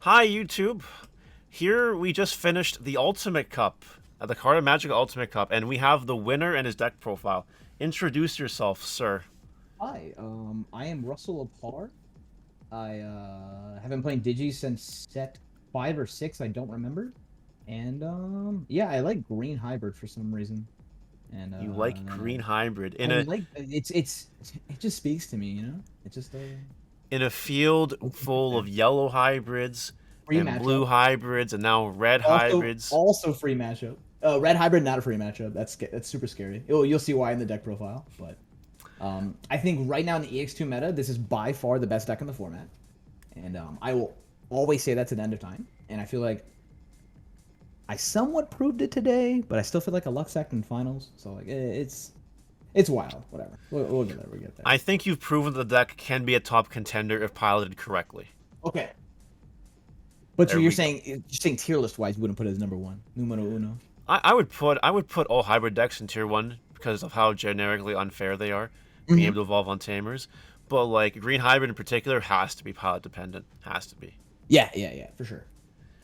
Hi, YouTube. Here we just finished the Ultimate Cup, the Card Magic Ultimate Cup, and we have the winner and his deck profile. Introduce yourself, sir. Hi, I am Russell Apar. I have been playing Digi since set 5 or 6, I don't remember. And yeah, I like green hybrid for some reason. And You like green hybrid in I a like it just speaks to me, you know? It just in a field I think it's full there. of yellow hybrids Free and matchup. blue hybrids and now red Also hybrids. also free matchup. Red hybrid not a free matchup. That's super scary. You'll see why in the deck profile, but I think right now in the EX2 meta, this is by far the best deck in the format. And I will always say that to the end of time. And I feel like I somewhat proved it today, but I still feel like a Lux act in finals. So like it's wild. Whatever. We'll get there. We'll get there. I think you've proven the deck can be a top contender if piloted correctly. Okay. But so There we go. you're saying tier list wise, you wouldn't put it as number one, numero uno. I would put all hybrid decks in tier one because of how generically unfair they are, being able Mm-hmm. to evolve on Tamers. But like green hybrid in particular has to be pilot dependent. Has to be. Yeah, for sure.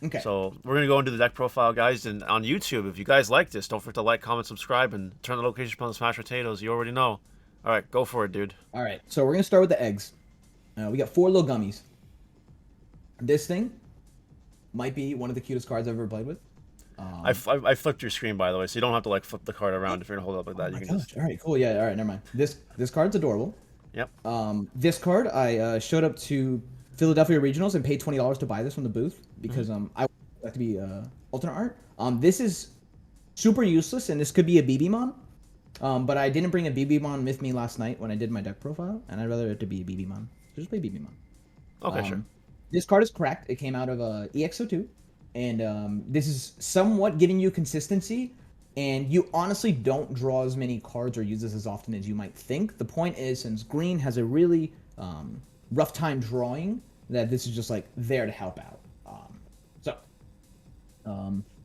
Okay. So we're gonna go into the deck profile, guys, and on YouTube. If you guys like this, don't forget to like, comment, subscribe, and turn the location on the smash potatoes. You already know. All right, go for it, dude. All right. So we're gonna start with the eggs. We got 4 little gummies. This thing might be one of the cutest cards I've ever played with. I flipped your screen, by the way, so you don't have to like flip the card around. If you're gonna hold it up like Oh that, you my can gosh. just. All right, cool. Yeah, all right, never mind. This card's adorable. Yep. This card, I showed up to Philadelphia Regionals and paid $20 to buy this from the booth because I would like to be alternate art. This is super useless, and this could be a BB-Mon. But I didn't bring a BB-Mon with me last night when I did my deck profile, and I'd rather it to be a BB-Mon. So just play BB-Mon. Okay, sure. This card is cracked. It came out of EXO2, and this is somewhat giving you consistency. And you honestly don't draw as many cards or use this as often as you might think. The point is, since green has a really rough time drawing, that this is just like there to help out.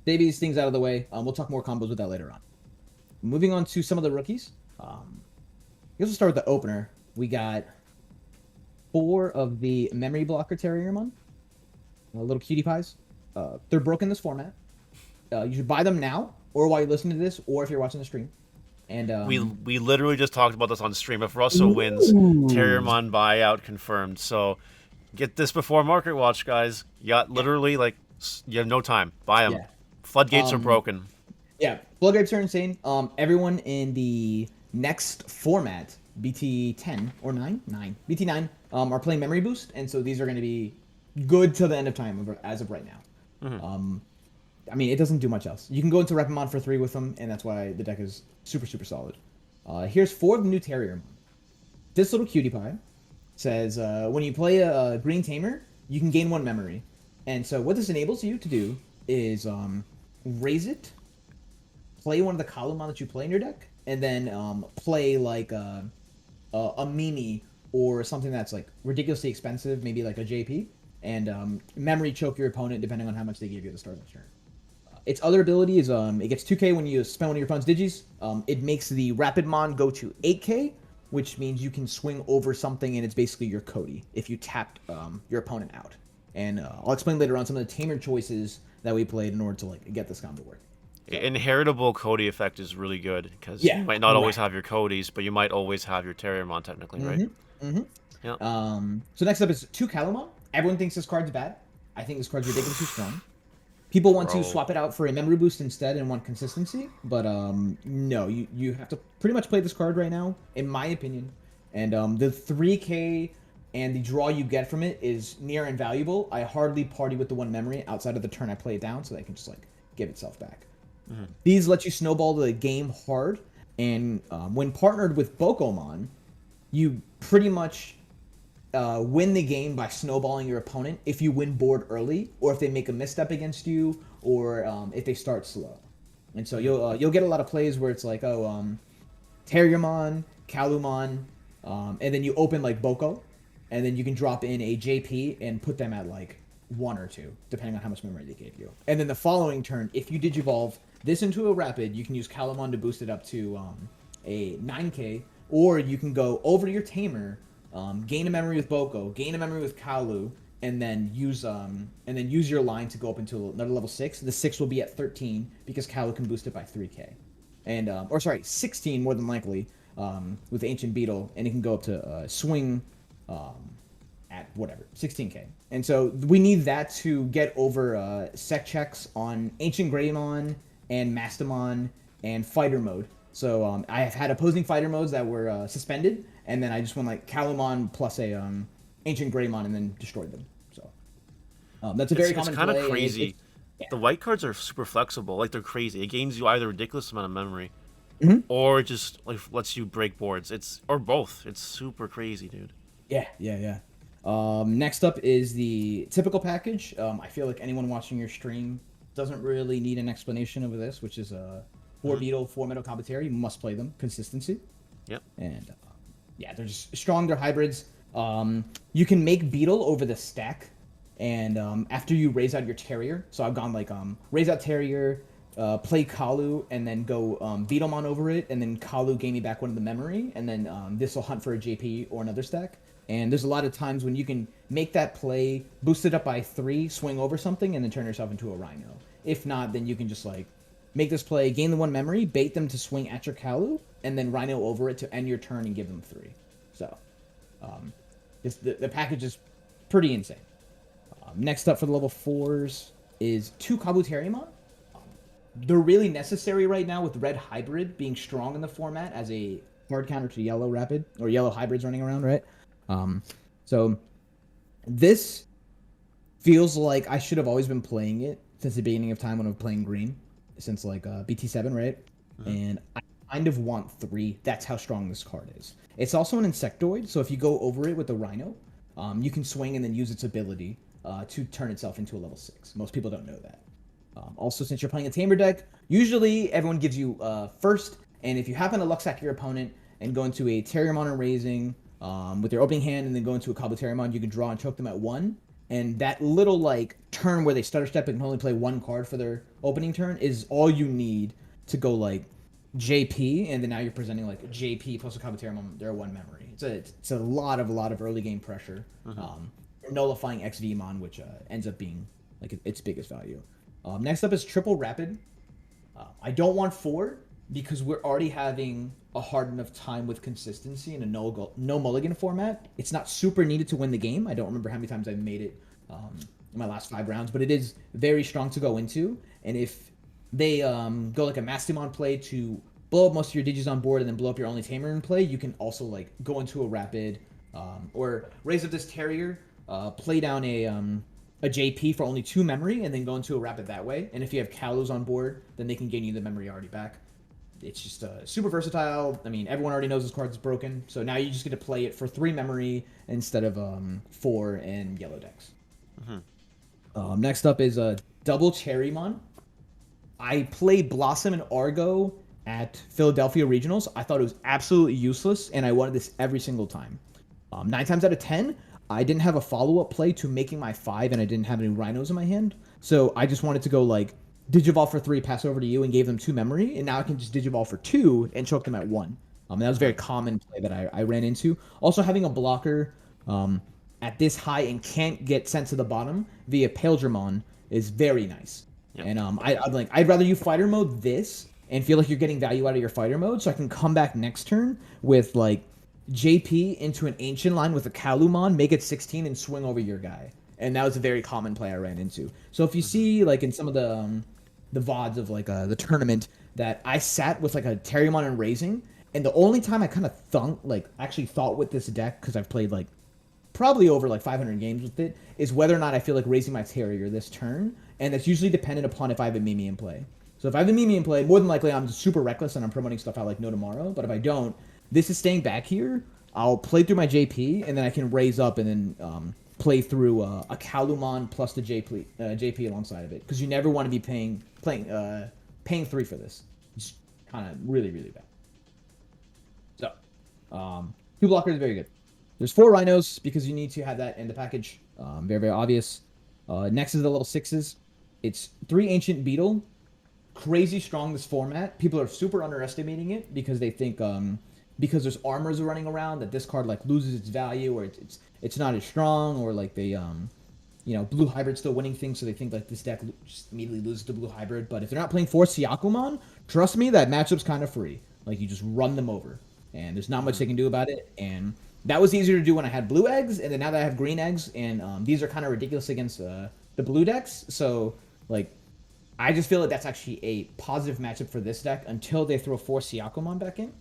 Save these things out of the way. We'll talk more combos with that later on. Moving on to some of the rookies. I guess we'll start with the opener. We got 4 of the Memory Blocker Terriermon. Little cutie pies. They're broken in this format. You should buy them now, or while you're listening to this, or if you're watching the stream. And We literally just talked about this on stream. If Russell wins, Ooh. Terriermon buyout confirmed. So get this before market watch, guys. You got Yeah, literally like you have no time. Buy them. yeah, Floodgates are um, broken. yeah. Blood grapes are insane. Everyone in the next format, BT 10 or 9, BT 9, are playing Memory Boost, and so these are going to be good till the end of time as of right now. I mean, it doesn't do much else. You can go into Repamon for 3 with them, and that's why the deck is super, super solid. Here's 4 of the new Terrier. This little cutie pie says when you play a green Tamer, you can gain 1 memory. And so what this enables you to do is raise it, play one of the Kalumon that you play in your deck, and then play like a Mimi or something that's like ridiculously expensive, maybe like a JP, and memory choke your opponent depending on how much they give you at the start of the turn. Its other ability is it gets 2k when you spend one of your opponent's digis. It makes the Rapidmon go to 8k, which means you can swing over something and it's basically your Cody if you tapped your opponent out. And I'll explain later on some of the tamer choices that we played in order to like get this combo work. So Inheritable Cody effect is really good because you yeah, might not always correct. have your Codys, but you might always have your Terriermon technically, right? Yeah. So next up is 2 Kalumon. Everyone thinks this card's bad. I think this card's ridiculously strong. People want to Bro. swap it out for a memory boost instead and want consistency, but no, you have to pretty much play this card right now, in my opinion. And the 3k and the draw you get from it is near invaluable. I hardly party with the 1 memory outside of the turn I play it down, so that it can just like give itself back. These let you snowball the game hard, and when partnered with Bokomon, you pretty much win the game by snowballing your opponent if you win board early, or if they make a misstep against you, or if they start slow. And so you'll get a lot of plays where it's like, Terriermon, Kalumon, and then you open like Boko, and then you can drop in a JP and put them at like 1 or 2, depending on how much memory they gave you. And then the following turn, if you Digivolve this into a Rapid, you can use Kalumon to boost it up to a 9k, or you can go over to your Tamer, gain a memory with Boko, gain a memory with Kalu, and then use your line to go up into another level 6. The 6 will be at 13 because Kalu can boost it by 3k, and or sorry, 16 more than likely with Ancient Beetle, and it can go up to swing at whatever 16k. And so we need that to get over sec checks on Ancient Greymon and Mastamon and Fighter mode. So I have had opposing fighter modes that were suspended, and then I just went like Kalumon plus a Ancient Greymon and then destroyed them. So that's a very common It's kind of play. crazy. Yeah. The white cards are super flexible. Like, they're crazy. It gains you either a ridiculous amount of memory, or it just like lets you break boards. It's or both. It's super crazy, dude. Yeah. Next up is the typical package. I feel like anyone watching your stream doesn't really need an explanation of this, which is a 4 Beetle, 4 Metal Commentary. You must play them. Consistency. Yep. And yeah, they're just strong. They're hybrids. You can make Beetle over the stack, and after you raise out your Terrier. So I've gone like raise out Terrier, play Kalu, and then go Beetlemon over it, and then Kalu gave me back one of the memory, and then this will hunt for a JP or another stack. And there's a lot of times when you can make that play, boost it up by 3, swing over something, and then turn yourself into a Rhino. If not, then you can just like make this play, gain the 1 memory, bait them to swing at your Kalu, and then Rhino over it to end your turn and give them 3. So the package is pretty insane. Next up for the level 4s is 2 Kabuterimon. They're really necessary right now with Red Hybrid being strong in the format as a hard counter to Yellow Rapid, or Yellow Hybrids running around, right? So this feels like I should have always been playing it since the beginning of time when I was playing Green, since like BT7, right? And I kind of want 3. That's how strong this card is. It's also an Insectoid, so if you go over it with the Rhino, you can swing and then use its ability to turn itself into a level 6. Most people don't know that. Also, since you're playing a Tamer deck, usually everyone gives you first, and if you happen to luck sack your opponent and go into a Terriermon and Raising with your opening hand and then go into a Kabuterimon, you can draw and choke them at 1. And that little like turn where they stutter step and can only play 1 card for their opening turn is all you need to go like JP, and then now you're presenting like a JP plus a Kabuterimon. They're 1 memory. It's a lot of early game pressure. Nullifying XVmon, which ends up being like its biggest value. Next up is Triple Rapid. I don't want 4 because we're already having a hard enough time with consistency in a no mulligan format. It's not super needed to win the game. I don't remember how many times I made it in my last 5 rounds, but it is very strong to go into. And if they go like a Mastamon play to blow up most of your Digis on board and then blow up your only Tamer in play, you can also like go into a Rapid or raise up this Terrier, play down a JP for only 2 memory, and then go into a Rapid that way. And if you have Kalos on board, then they can gain you the memory already back. It's just super versatile. I mean, everyone already knows this card's broken, so now you just get to play it for 3 memory instead of 4 in yellow decks. Next up is a double Cherrymon. I played Blossom and Argo at Philadelphia Regionals. I thought it was absolutely useless, and I wanted this every single time. 9 times out of 10, I didn't have a follow-up play to making my 5, and I didn't have any Rhinos in my hand, so I just wanted to go like Digivolve for 3, pass over to you, and gave them 2 memory, and now I can just Digivolve for 2 and choke them at 1. That was a very common play that I ran into. Also, having a blocker at this high and can't get sent to the bottom via Paildramon is very nice. Yep. And I'd rather you fighter mode this and feel like you're getting value out of your fighter mode, so I can come back next turn with like JP into an Ancient line with a Kalumon, make it 16, and swing over your guy. And that was a very common play I ran into. So if you see like in some of the VODs of like the tournament that I sat with like a Terriermon and Raising, and the only time I kind of actually thought with this deck, because I've played like probably over like 500 games with it, is whether or not I feel like raising my Terrier this turn, and that's usually dependent upon if I have a Mimi in play. So if I have a Mimi in play, more than likely I'm super reckless and I'm promoting stuff I like no tomorrow. But if I don't, this is staying back here. I'll play through my JP, and then I can raise up and then play through a Kalumon plus the JP alongside of it, because you never want to be paying 3 for this. It's kind of really bad. So 2 blockers, very good. There's 4 Rhinos because you need to have that in the package. Very obvious. Next is the level 6s. It's 3 Ancient Beetle. Crazy strong this format. People are super underestimating it because they think because there's armors running around that this card like loses its value, or it's not as strong, or like they blue hybrid still winning things, so they think like this deck just immediately loses to blue hybrid. But if they're not playing Force Yakumon, trust me, that matchup's kind of free. Like you just run them over, and there's not much they can do about it. And that was easier to do when I had blue eggs, and then now that I have green eggs, and these are kind of ridiculous against the blue decks. So like, I just feel like that's actually a positive matchup for this deck until they throw Force Yakumon back in.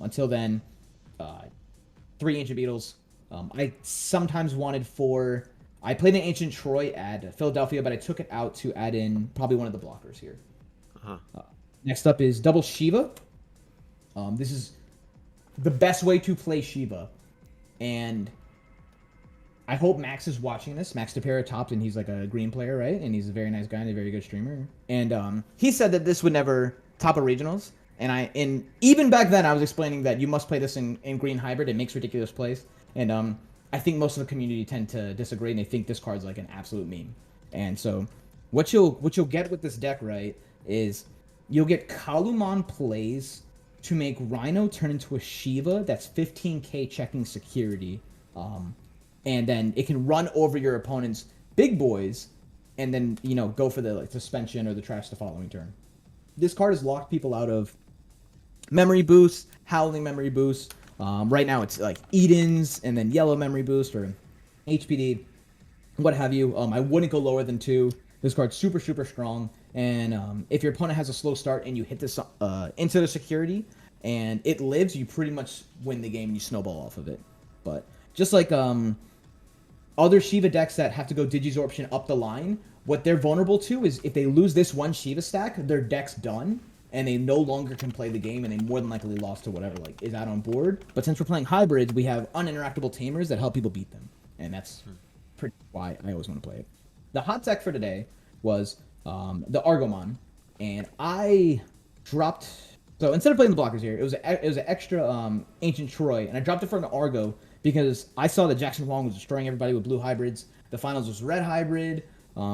Until then, 3 Ancient Beetles. I sometimes wanted 4. I played an Ancient Troy at Philadelphia, but I took it out to add in probably one of the blockers here. Next up is Double Shiva. This is the best way to play Shiva. And I hope Max is watching this. Max DePera topped, and he's like a green player, right? And he's a very nice guy and a very good streamer. And he said that this would never top a regionals. And even back then, I was explaining that you must play this in green hybrid. It makes ridiculous plays. And I think most of the community tend to disagree, and they think this card's like an absolute meme. And so, what you'll get with this deck, right, is you'll get Kalumon plays to make Rhino turn into a Shiva that's 15k checking security, and then it can run over your opponent's big boys, and then go for the like suspension or the trash the following turn. This card has locked people out of memory boost, howling memory boost. Right now it's like Eden's and then yellow memory boost or HPD, what have you. I wouldn't go lower than 2. This card's super, super strong. And if your opponent has a slow start and you hit this into the security and it lives, you pretty much win the game and you snowball off of it. But just like other Shiva decks that have to go Digizorption up the line, what they're vulnerable to is if they lose this one Shiva stack, their deck's done. And they no longer can play the game, and they more than likely lost to whatever like is out on board. But since we're playing hybrids, we have uninteractable tamers that help people beat them, and that's pretty why I always want to play it. The hot tech for today was the Argomon, and I dropped. So instead of playing the blockers here, it was an extra Ancient Troy, and I dropped it for an Argo because I saw that Jackson Wong was destroying everybody with blue hybrids. The finals was red hybrid.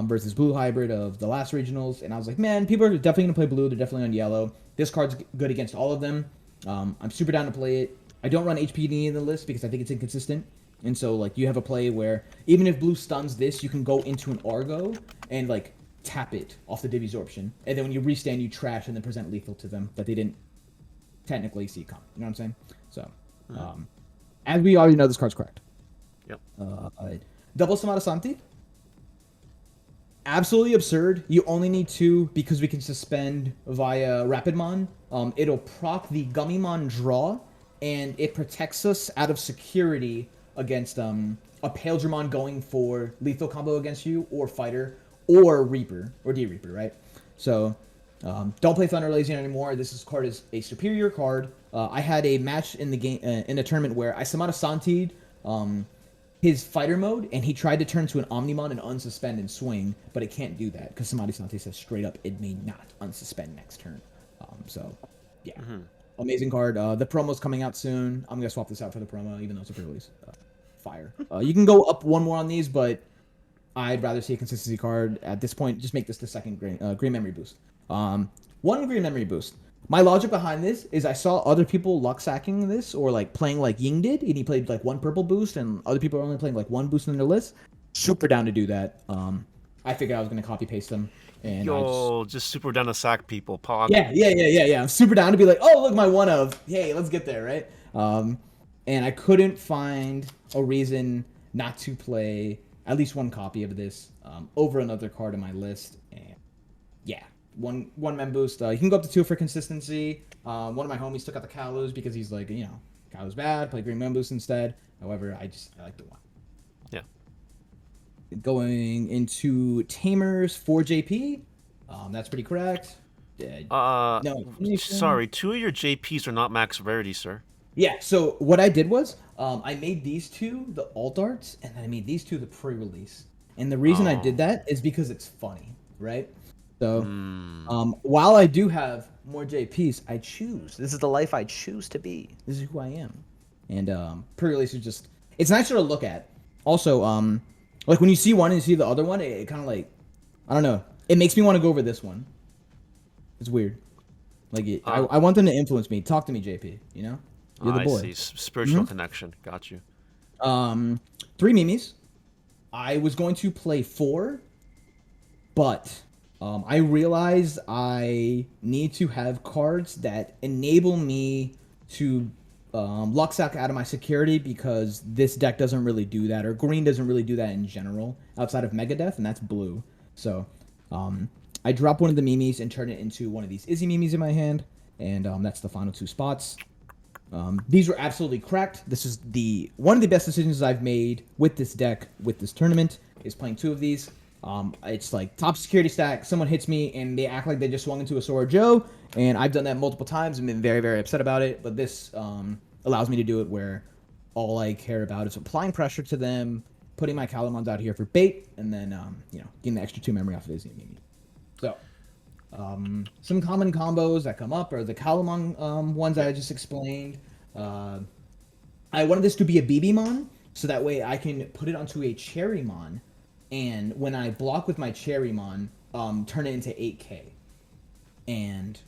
Versus blue hybrid of the last regionals, and I was like, man, people are definitely gonna play blue. They're definitely on yellow. This card's good against all of them. I'm super down to play it. I don't run HPD in the list because I think it's inconsistent, and so like you have a play where even if blue stuns this, you can go into an Argo and like tap it off the Divisorption, and then when you restand, you trash and then present lethal to them that they didn't technically see come. You know what I'm saying? So, as we already know, this card's correct. Yep. Double Samada Santi. Absolutely absurd. You only need 2 because we can suspend via Rapidmon. It'll proc the Gummymon draw, and it protects us out of security against a Paildramon going for lethal combo against you, or Fighter, or Reaper, or D-Reaper, right? So, don't play Thunder Lazian anymore. This card is a superior card. I had a match in the game in a tournament where I Samada Santi'd his fighter mode, and he tried to turn to an Omnimon and unsuspend and swing, but it can't do that because Samadi Santi says straight up it may not unsuspend next turn. So, yeah, amazing card. The promo's coming out soon. I'm gonna swap this out for the promo, even though it's a pre-release. Fire. You can go up 1 more on these, but I'd rather see a consistency card at this point. Just make this the second green memory boost. 1 green memory boost. My logic behind this is I saw other people luck sacking this or like playing like Ying did, and he played like 1 purple boost, and other people are only playing like 1 boost in their list. Super down to do that. I figured I was gonna copy paste them, and just super down to sack people. Pog. Yeah. I'm super down to be like, oh look, my 1 of. Hey, let's get there, right? And I couldn't find a reason not to play at least 1 copy of this over another card in my list, and yeah. One mem boost. You can go up to 2 for consistency. One of my homies took out the Kalus because he's like, Kalu's bad. Play green mem boost instead. However, I like the 1. Yeah. Going into Tamer's 4JP. That's pretty correct. No. Sorry, 2 of your JPs are not max rarity, sir. Yeah. So what I did was, I made these 2 the alt arts, and then I made these 2 the pre-release. And the reason I did that is because it's funny, right? So, while I do have more JPs, I choose. This is the life I choose to be. This is who I am. And pre-release is just, it's nicer to look at. Also, like when you see one and you see the other one, it kind of like, I don't know. It makes me want to go over this one. It's weird. Like I want them to influence me. Talk to me, JP. You're the boy. I see. Spiritual connection. Got you. 3 Mimis. I was going to play 4, but I realized I need to have cards that enable me to luck sack out of my security, because this deck doesn't really do that, or green doesn't really do that in general outside of Megadeth, and that's blue. So I drop one of the Mimis and turn it into one of these Izzy Mimis in my hand, and that's the final 2 spots. These were absolutely cracked. This is one of the best decisions I've made with this deck, with this tournament, is playing 2 of these. It's like top security stack. Someone hits me and they act like they just swung into a Sora Joe, and I've done that multiple times and been very, very upset about it. But this allows me to do it where all I care about is applying pressure to them, putting my Calamons out here for bait, and then getting the extra 2 memory off of Izzy and Mimi. So some common combos that come up are the Calamon ones that I just explained. I wanted this to be a BBmon, so that way I can put it onto a Cherrymon, and when I block with my Cherrymon, turn it into 8K. And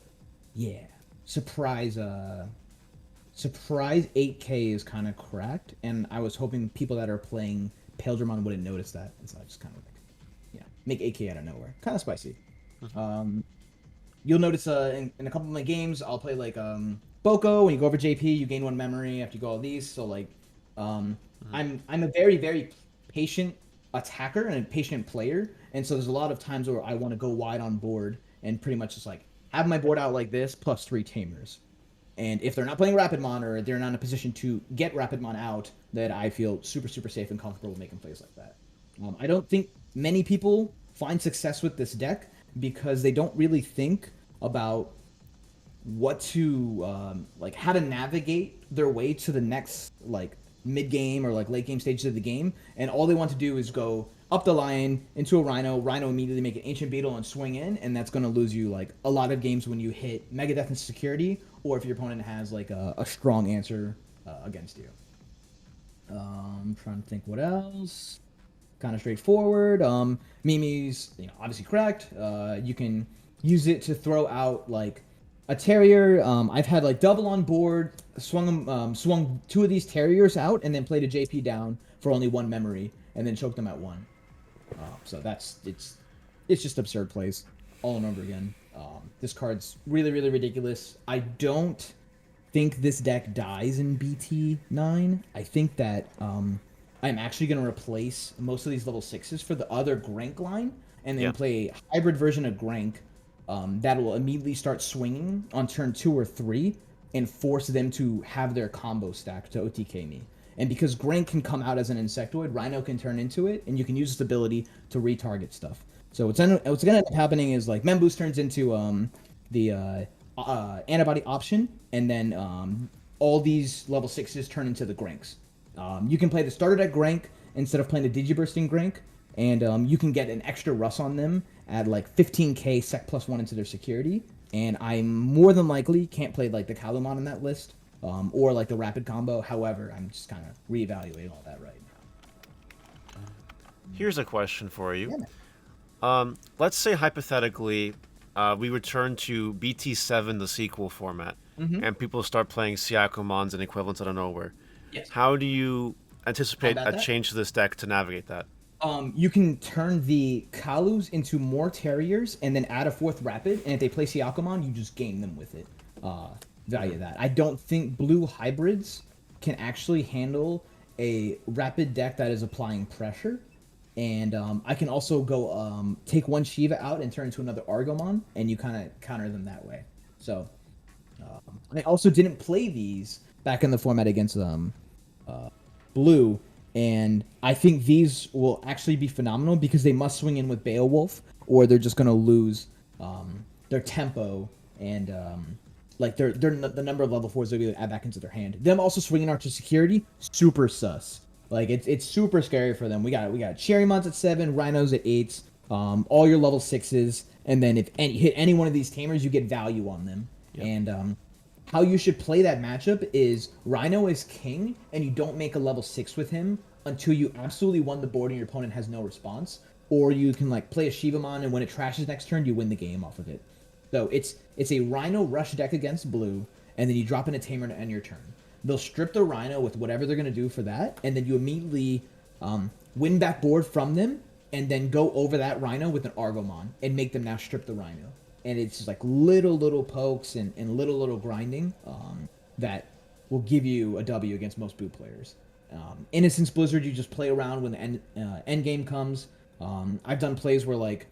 yeah, surprise 8K is kind of cracked, and I was hoping people that are playing Paildramon wouldn't notice that, and so I just kind of make 8K out of nowhere. Kind of spicy. You'll notice in a couple of my games, I'll play like Boko. When you go over JP, you gain 1 memory after you go all these. So like, I'm a very, very patient attacker and a patient player, and so there's a lot of times where I want to go wide on board and pretty much just like have my board out like this plus 3 Tamers. And if they're not playing Rapidmon, or they're not in a position to get Rapidmon out, that I feel super, super safe and comfortable making plays like that. I don't think many people find success with this deck because they don't really think about what to like how to navigate their way to the next like mid game or like late game stages of the game, and all they want to do is go up the line into a Rhino immediately make an Ancient Beetle and swing in, and that's going to lose you like a lot of games when you hit Megadeth and security, or if your opponent has like a strong answer against you. I'm trying to think what else. Kind of straightforward. Mimi's, obviously cracked. You can use it to throw out like a Terrier. I've had like double on board, swung 2 of these Terriers out, and then played a JP down for only 1 memory, and then choked them at 1. So it's just absurd plays all and over again. This card's really, really ridiculous. I don't think this deck dies in BT9. I think that I'm actually going to replace most of these level 6s for the other Grank line, and then play a hybrid version of Grank that will immediately start swinging on turn 2 or 3 and force them to have their combo stack to OTK me. And because Grank can come out as an Insectoid, Rhino can turn into it, and you can use its ability to retarget stuff. So what's going to end up happening is like Memboost turns into the antibody option, and then all these level 6s turn into the Granks. You can play the starter deck Grank instead of playing the Digibursting Grank, and you can get an extra Russ on them at like 15k sec plus 1 into their security. And I more than likely can't play like the Kalumon on that list, or like the Rapid combo. However, I'm just kind of reevaluating all that right now. Here's a question for you. Yeah. Let's say hypothetically, we return to BT7, the sequel format, and people start playing Siakumons and equivalents out of nowhere. Yes. How do you anticipate a that? change to this deck to navigate that? You can turn the Kalus into more Terriers and then add a 4th Rapid, and if they play Siakumon, you just game them with it. Value that. I don't think blue hybrids can actually handle a Rapid deck that is applying pressure. And I can also go take 1 Shiva out and turn into another Argomon, and you kind of counter them that way. So I also didn't play these back in the format against blue, and I think these will actually be phenomenal because they must swing in with Beowulf, or they're just gonna lose their tempo and like the number of level 4s they'll be able to add back into their hand. Them also swinging Archer Security, super sus. Like it's super scary for them. We got Cherrymons at 7, Rhinos at 8, all your level 6s, and then if you hit any one of these Tamers, you get value on them. Yep. And how you should play that matchup is Rhino is king, and you don't make a level 6 with him until you absolutely won the board and your opponent has no response. Or you can like play a Shivamon, and when it trashes next turn, you win the game off of it. So it's a Rhino rush deck against blue, and then you drop in a Tamer to end your turn. They'll strip the Rhino with whatever they're going to do for that, and then you immediately Win back board from them, and then go over that Rhino with an Argomon and make them now strip the Rhino. And it's just like little pokes and little grinding that will give you a W against most boot players. Innocence Blizzard, you just play around when the end game comes. I've done plays where like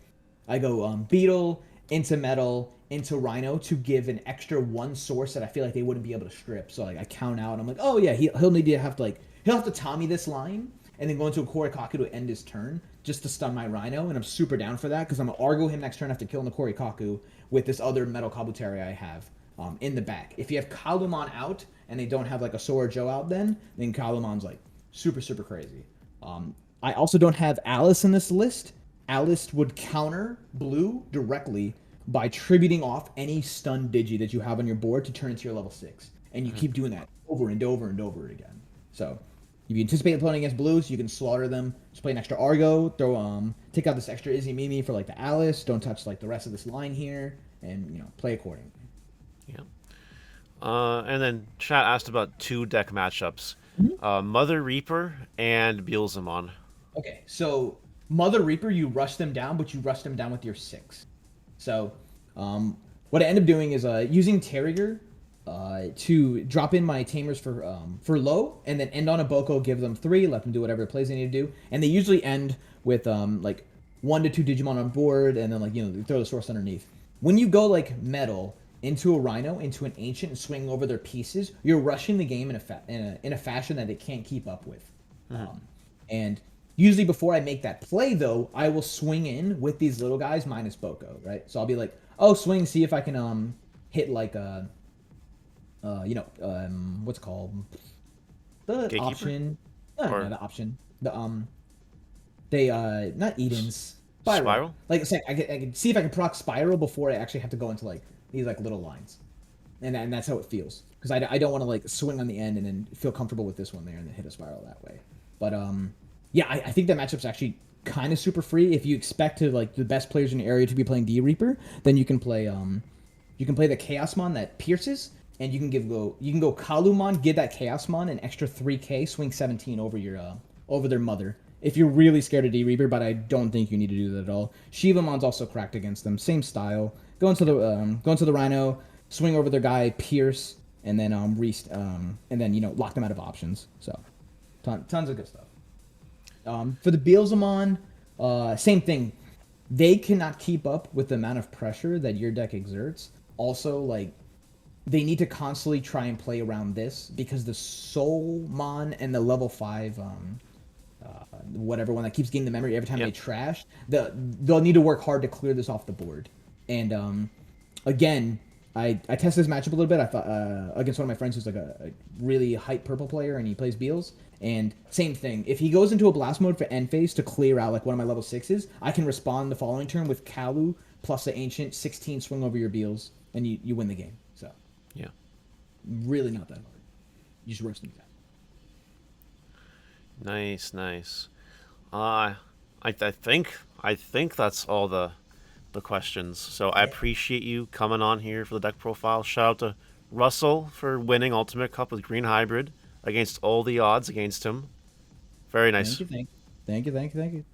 I go Beetle into Metal into Rhino to give an extra one source that I feel like they wouldn't be able to strip. So like I count out, and I'm like, oh yeah, he'll need to have to like he'll have to Tommy this line and then go into a Korikaku to end his turn just to stun my Rhino, and I'm super down for that because I'm gonna Argo him next turn after killing the Korikaku with this other Metal Kabuteri I have in the back. If you have Kalumon out and they don't have like a Sora Joe out, then Kalumon's like super crazy. I also don't have Alice in this list. Alice would counter blue directly by tributing off any stun digi that you have on your board to turn into your level 6. And you keep doing that over and over and over again. So if you anticipate playing against blues, you can slaughter them. Just play an extra Argo, take out this extra Izzy Mimi for like the Alice, don't touch like the rest of this line here, and play accordingly. Yeah. And then chat asked about two deck matchups. Mother Reaper and Beelzemon. Okay, so Mother Reaper, you rush them down, but you rush them down with your 6. So, what I end up doing is using Terrier to drop in my Tamers for low, and then end on a Boko, give them 3, let them do whatever plays they need to do, and they usually end with like 1 to 2 Digimon on board, and then like throw the source underneath. When you go like Metal into a Rhino, into an Ancient, and swing over their pieces, you're rushing the game in a fashion that it can't keep up with. And usually before I make that play, though, I will swing in with these little guys minus Boko, right? So I'll be like, oh, swing, see if I can hit like a, what's it called? The Gatekeeper? option. No, Or- no, the option. They not Eden's. Spiral? Like I said, I can see if I can proc Spiral before I actually have to go into like these like little lines, and that's how it feels because I don't want to like swing on the end and then feel comfortable with this one there and then hit a Spiral that way. But yeah, I think that matchup's actually kind of super free. If you expect to like the best players in your area to be playing D Reaper, then you can play the Chaosmon that pierces, and you can go Kalumon, give that Chaosmon an extra 3k, swing 17 over your over their mother. If you're really scared of D Reaper, but I don't think you need to do that at all. Shivamon's also cracked against them, same style. Go into the Rhino, swing over their guy, pierce, and then lock them out of options. So tons of good stuff. For the Beelzemon, same thing. They cannot keep up with the amount of pressure that your deck exerts. Also, like, they need to constantly try and play around this because the Soulmon and the level 5, whatever one that keeps getting the memory every time they trash, they'll need to work hard to clear this off the board. And again, I tested this matchup a little bit. I thought against one of my friends who's like a really hype purple player, and he plays Beals. And same thing. If he goes into a blast mode for end phase to clear out like one of my level 6s, I can respond the following turn with Kalu plus the Ancient 16 swing over your Beals, and you win the game. So Yeah. really not that hard. You just roast them down. Nice. I think that's all the questions. So I appreciate you coming on here for the deck profile. Shout out to Russell for winning Ultimate Cup with Green Hybrid against all the odds against him. Very nice. Thank you.